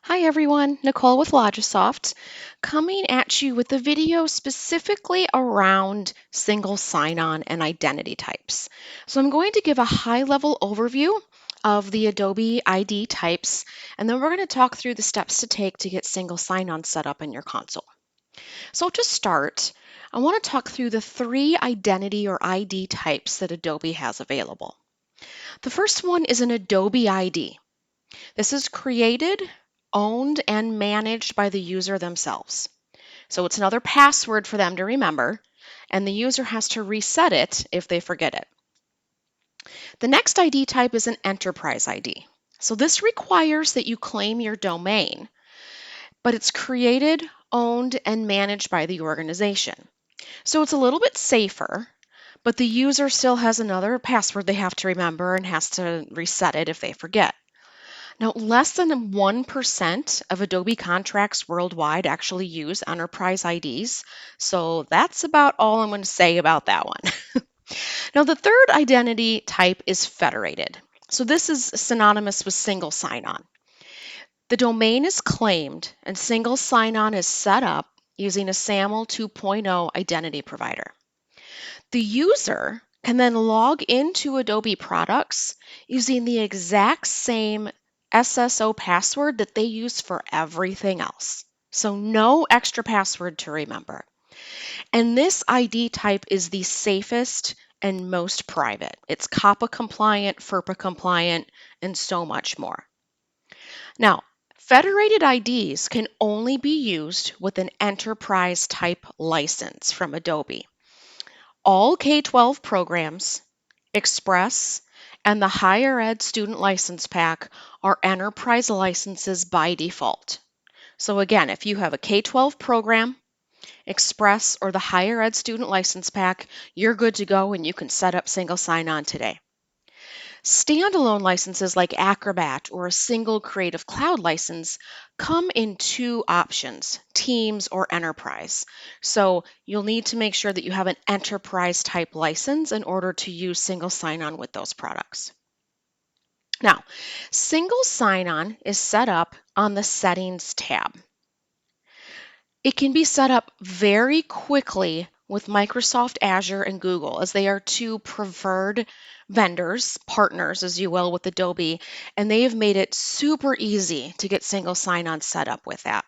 Hi everyone, Nicole with Logisoft, coming at you with a video specifically around single sign-on and identity types. So I'm going to give a high-level overview of the Adobe ID types, and then we're going to talk through the steps to take to get single sign-on set up in your console. So to start, I want to talk through the three identity or ID types that Adobe has available. The first one is an Adobe ID. This is created, owned, and managed by the user themselves. So it's another password for them to remember, and the user has to reset it if they forget it. The next ID type is an enterprise ID. So this requires that you claim your domain, but it's created, owned, and managed by the organization. So it's a little bit safer, but the user still has another password they have to remember and has to reset it if they forget. Now, less than 1% of Adobe contracts worldwide actually use enterprise IDs, so that's about all I'm going to say about that one. Now, the third identity type is federated. So this is synonymous with single sign-on. The domain is claimed and single sign-on is set up using a SAML 2.0 identity provider. The user can then log into Adobe products using the exact same SSO password that they use for everything else. So no extra password to remember. And this ID type is the safest and most private. It's COPPA compliant, FERPA compliant, and so much more. Now, federated IDs can only be used with an enterprise type license from Adobe. All K-12 programs, Express, and the Higher Ed Student License Pack are enterprise licenses by default. So again, if you have a K-12 program, Express, or the Higher Ed Student License Pack, you're good to go and you can set up single sign-on today. Standalone licenses like Acrobat or a single Creative Cloud license come in two options, Teams or Enterprise. So you'll need to make sure that you have an enterprise type license in order to use single sign-on with those products. Now, single sign-on is set up on the Settings tab. It can be set up very quickly with Microsoft Azure and Google, as they are two preferred vendors, partners, as you will, with Adobe, and they have made it super easy to get single sign-on set up with that.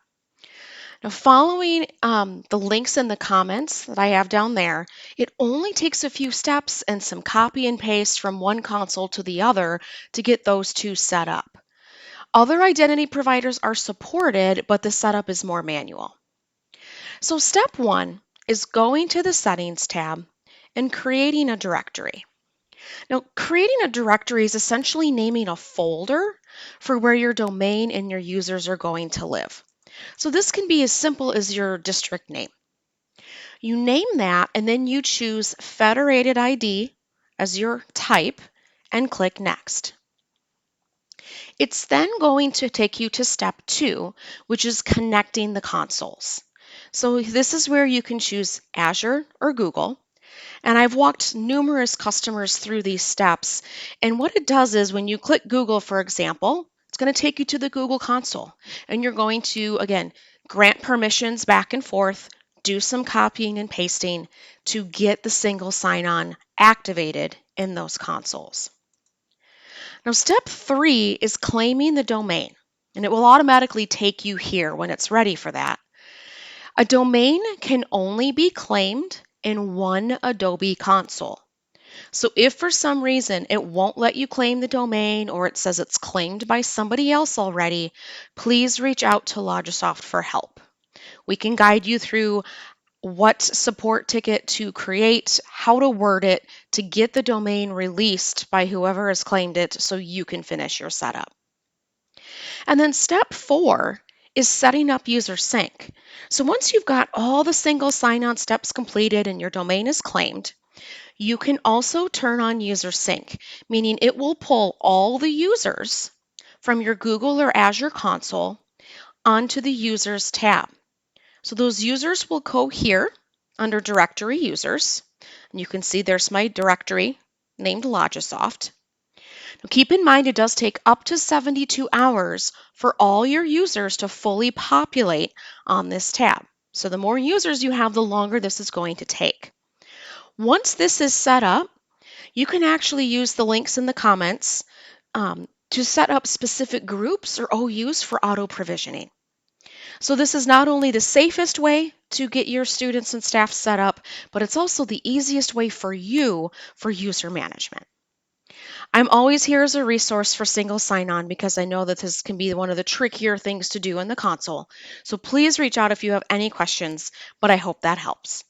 Now, following the links in the comments that I have down there, it only takes a few steps and some copy and paste from one console to the other to get those two set up. Other identity providers are supported, but the setup is more manual. So step one is going to the Settings tab and creating a directory. Now, creating a directory is essentially naming a folder for where your domain and your users are going to live. So this can be as simple as your district name. You name that and then you choose Federated ID as your type and click Next. It's then going to take you to step two, which is connecting the consoles. So this is where you can choose Azure or Google. And I've walked numerous customers through these steps. And what it does is when you click Google, for example, it's going to take you to the Google console. And you're going to, again, grant permissions back and forth, do some copying and pasting to get the single sign-on activated in those consoles. Now, step three is claiming the domain, and it will automatically take you here when it's ready for that. A domain can only be claimed in one Adobe console. So if for some reason it won't let you claim the domain or it says it's claimed by somebody else already, please reach out to Logisoft for help. We can guide you through what support ticket to create, how to word it to get the domain released by whoever has claimed it so you can finish your setup. And then step four is setting up user sync. So once you've got all the single sign-on steps completed and your domain is claimed, you can also turn on user sync, meaning it will pull all the users from your Google or Azure console onto the Users tab. So those users will go here under Directory Users. And you can see there's my directory named Logisoft. Now, keep in mind it does take up to 72 hours for all your users to fully populate on this tab. So the more users you have, the longer this is going to take. Once this is set up, you can actually use the links in the comments to set up specific groups or OUs for auto provisioning. So this is not only the safest way to get your students and staff set up, but it's also the easiest way for you for user management. I'm always here as a resource for single sign-on because I know that this can be one of the trickier things to do in the console. So please reach out if you have any questions, but I hope that helps.